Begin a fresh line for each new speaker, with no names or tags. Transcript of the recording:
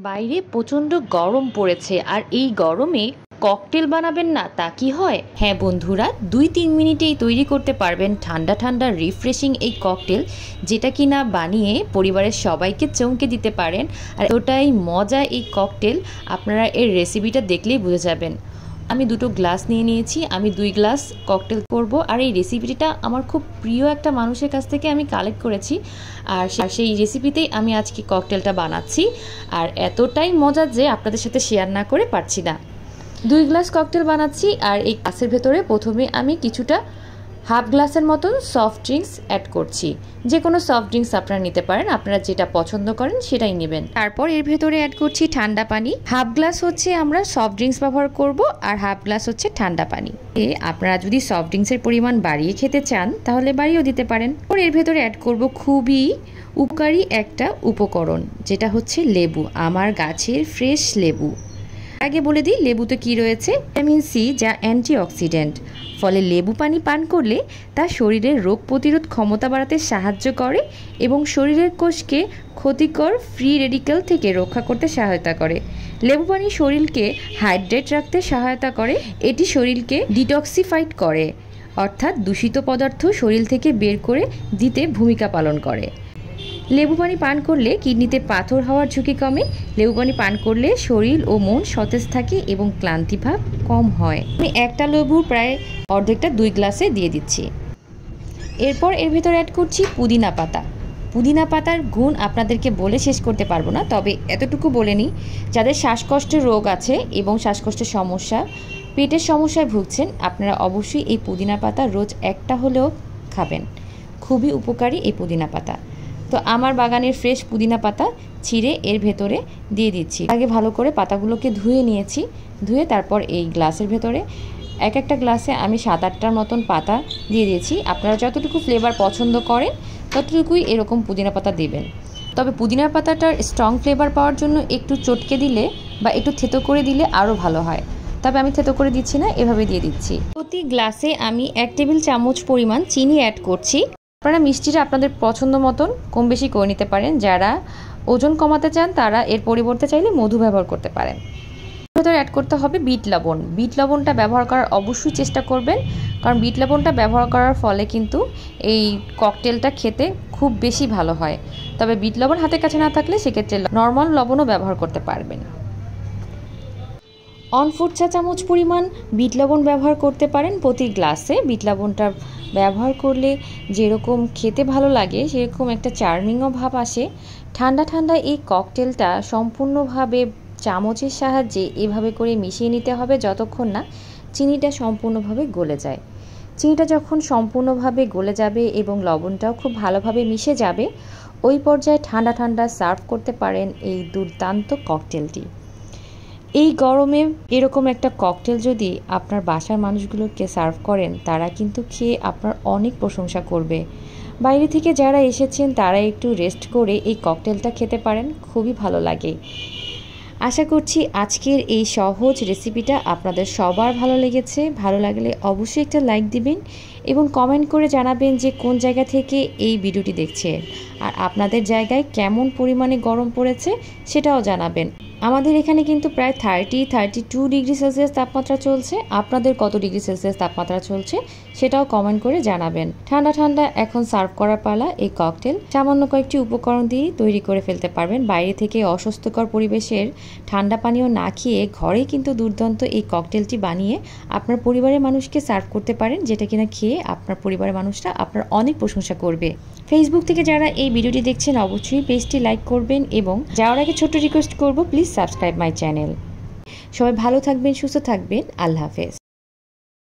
বাইরে প্রচণ্ড গরম পড়েছে আর এই গরমে ককটেল বানাবেন না তা কি হয়? হ্যাঁ বন্ধুরা, 2-3 মিনিটেই তৈরি করতে পারবেন ঠান্ডা ঠান্ডা রিফ্রেশিং এই ককটেল, যেটা কিনা বানিয়ে পরিবারের সবাইকে চমকে দিতে পারেন। আর এতটাই মজা এই ককটেল, আপনারা এর রেসিপিটা দেখলেই বুঝে যাবেন। আমি 2টো গ্লাস নিয়ে নিয়েছি, আমি 2 গ্লাস ককটেল করব। আর এই রেসিপিটা আমার খুব প্রিয় একটা মানুষের কাছ থেকে আমি কালেক্ট করেছি, আর সেই রেসিপিতেই আমি আজকে ককটেলটা বানাচ্ছি। আর এতটাই মজা যে আপনাদের সাথে শেয়ার না করে পারছি না। 2 গ্লাস ককটেল বানাচ্ছি, আর এই গ্লাসের ভেতরে প্রথমে আমি কিছুটা হাফ গ্লাসের মতন সফট ড্রিঙ্কস অ্যাড করছি। যে কোনো সফট ড্রিঙ্কস আপনারা নিতে পারেন, আপনারা যেটা পছন্দ করেন সেটাই নেবেন। তারপর এর ভেতরে অ্যাড করছি ঠান্ডা পানি। হাফ গ্লাস হচ্ছে আমরা সফট ড্রিঙ্কস ব্যবহার করব, আর হাফ গ্লাস হচ্ছে ঠান্ডা পানি। আপনারা যদি সফট ড্রিঙ্কসের পরিমাণ বাড়িয়ে খেতে চান তাহলে বাড়িয়েও দিতে পারেন। এর ভেতরে অ্যাড করব খুবই উপকারী একটা উপকরণ, যেটা হচ্ছে লেবু, আমার গাছের ফ্রেশ লেবু। আগে বলে দিই লেবুতে কি রয়েছে। ভিটামিন সি, যা অ্যান্টিঅক্সিডেন্ট, ফলে লেবু পানি পান করলে তা শরীরের রোগ প্রতিরোধ ক্ষমতা বাড়াতে সাহায্য করে এবং শরীরের কোষকে ক্ষতিকর ফ্রি রেডিক্যাল থেকে রক্ষা করতে সহায়তা করে। লেবু পানি শরীরকে হাইড্রেট রাখতে সহায়তা করে। এটি শরীরকে ডিটক্সিফাইড করে, অর্থাৎ দূষিত পদার্থ শরীর থেকে বের করে দিতে ভূমিকা পালন করে। লেবু পানি পান করলে কিডনিতে পাথর হওয়ার ঝুঁকি কমে। লেবু পানি পান করলে শরীর ও মন সতেজ থাকে এবং ক্লান্তিভাব কম হয়। আমি একটা লেবু প্রায় অর্ধেকটা 2 গ্লাসে দিয়ে দিচ্ছি। এরপর এর ভেতরে অ্যাড করছি পুদিনা পাতা। পুদিনা পাতার গুণ আপনাদেরকে বলে শেষ করতে পারবো না, তবে এতটুকু বলে নিই, যাদের শ্বাসকষ্টের রোগ আছে এবং শ্বাসকষ্টের সমস্যা, পেটের সমস্যায় ভুগছেন, আপনারা অবশ্যই এই পুদিনা পাতা রোজ একটা হলেও খাবেন। খুবই উপকারী এই পুদিনা পাতা। তো আমার বাগানের ফ্রেশ পুদিনা পাতা ছিঁড়ে এর ভেতরে দিয়ে দিচ্ছি। আগে ভালো করে পাতাগুলোকে ধুয়ে নিয়েছি। ধুয়ে তারপর এই গ্লাসের ভেতরে একটা গ্লাসে আমি 7-8টার মতন পাতা দিয়ে দিয়েছি। আপনারা যতটুকু ফ্লেভার পছন্দ করেন ততটুকুই এরকম পুদিনা পাতা দেবেন। তবে পুদিনা পাতাটার স্ট্রং ফ্লেভার পাওয়ার জন্য একটু চটকে দিলে বা একটু থেতো করে দিলে আরও ভালো হয়। তবে আমি থেতো করে দিচ্ছি না, এভাবে দিয়ে দিচ্ছি। প্রতি গ্লাসে আমি 1 টেবিল চামচ পরিমাণ চিনি অ্যাড করছি। আপনারা মিষ্টিটা আপনাদের পছন্দ মতন কম বেশি করে নিতে পারেন। যারা ওজন কমাতে চান তারা এর পরিবর্তে চাইলে মধু ব্যবহার করতে পারেন। ভেতরে অ্যাড করতে হবে বিট লবণ। বিট লবণটা ব্যবহার করার অবশ্যই চেষ্টা করবেন, কারণ বিট লবণটা ব্যবহার করার ফলে কিন্তু এই ককটেলটা খেতে খুব বেশি ভালো হয়। তবে বিট লবণ হাতের কাছে না থাকলে সেক্ষেত্রে নর্মাল লবণও ব্যবহার করতে পারবেন। 1/4 চা চামচ পরিমাণ বিট লবণ ব্যবহার করতে পারেন প্রতি গ্লাসে। বিট লবণটা ব্যবহার করলে যেরকম খেতে ভালো লাগে সেরকম একটা চার্মিংও ভাব আসে। ঠান্ডা ঠান্ডা এই ককটেলটা সম্পূর্ণভাবে চামচের সাহায্যে এভাবে করে মিশিয়ে নিতে হবে যতক্ষণ না চিনিটা সম্পূর্ণভাবে গলে যায়। চিনিটা যখন সম্পূর্ণভাবে গলে যাবে এবং লবণটাও খুব ভালোভাবে মিশে যাবে, ওই পর্যায়ে ঠান্ডা ঠান্ডা সার্ভ করতে পারেন এই দুর্দান্ত ককটেলটি। এই গরমে এরকম একটা ককটেল যদি আপনার বাসার মানুষগুলোকে সার্ভ করেন, তারা কিন্তু খেয়ে আপনার অনেক প্রশংসা করবে। বাইরে থেকে যারা এসেছেন তারা একটু রেস্ট করে এই ককটেলটা খেতে পারেন, খুবই ভালো লাগে। আশা করছি আজকের এই সহজ রেসিপিটা আপনাদের সবার ভালো লেগেছে। ভালো লাগলে অবশ্যই একটা লাইক দিবেন এবং কমেন্ট করে জানাবেন যে কোন জায়গা থেকে এই ভিডিওটি দেখছেন, আর আপনাদের জায়গায় কেমন পরিমাণে গরম পড়েছে সেটাও জানাবেন। আমাদের এখানে কিন্তু প্রায় 30-32 ডিগ্রি সেলসিয়াস তাপমাত্রা চলছে। আপনাদের কত ডিগ্রি সেলসিয়াস তাপমাত্রা চলছে সেটাও কমেন্ট করে জানাবেন। ঠান্ডা ঠান্ডা এখন সার্ভ করার পালা এই ককটেল। সামান্য কয়েকটি উপকরণ দিয়ে তৈরি করে ফেলতে পারবেন। বাইরে থেকে অস্বাস্থ্যকর পরিবেশের ঠান্ডা পানীয় না খেয়ে ঘরেই কিন্তু দুর্দান্ত এই ককটেলটি বানিয়ে আপনার পরিবারের মানুষকে সার্ভ করতে পারেন, যেটা কিনা খেয়ে আপনার পরিবারের মানুষরা আপনার অনেক প্রশংসা করবে। ফেসবুক থেকে যারা এই ভিডিওটি দেখছেন অবশ্যই পেজটি লাইক করবেন এবং যাওয়ার আগে ছোট্ট রিকোয়েস্ট করব, প্লিজ সাবস্ক্রাইব মাই চ্যানেল। সবাই ভালো থাকবেন, সুস্থ থাকবেন। আল্লাহ হাফেজ।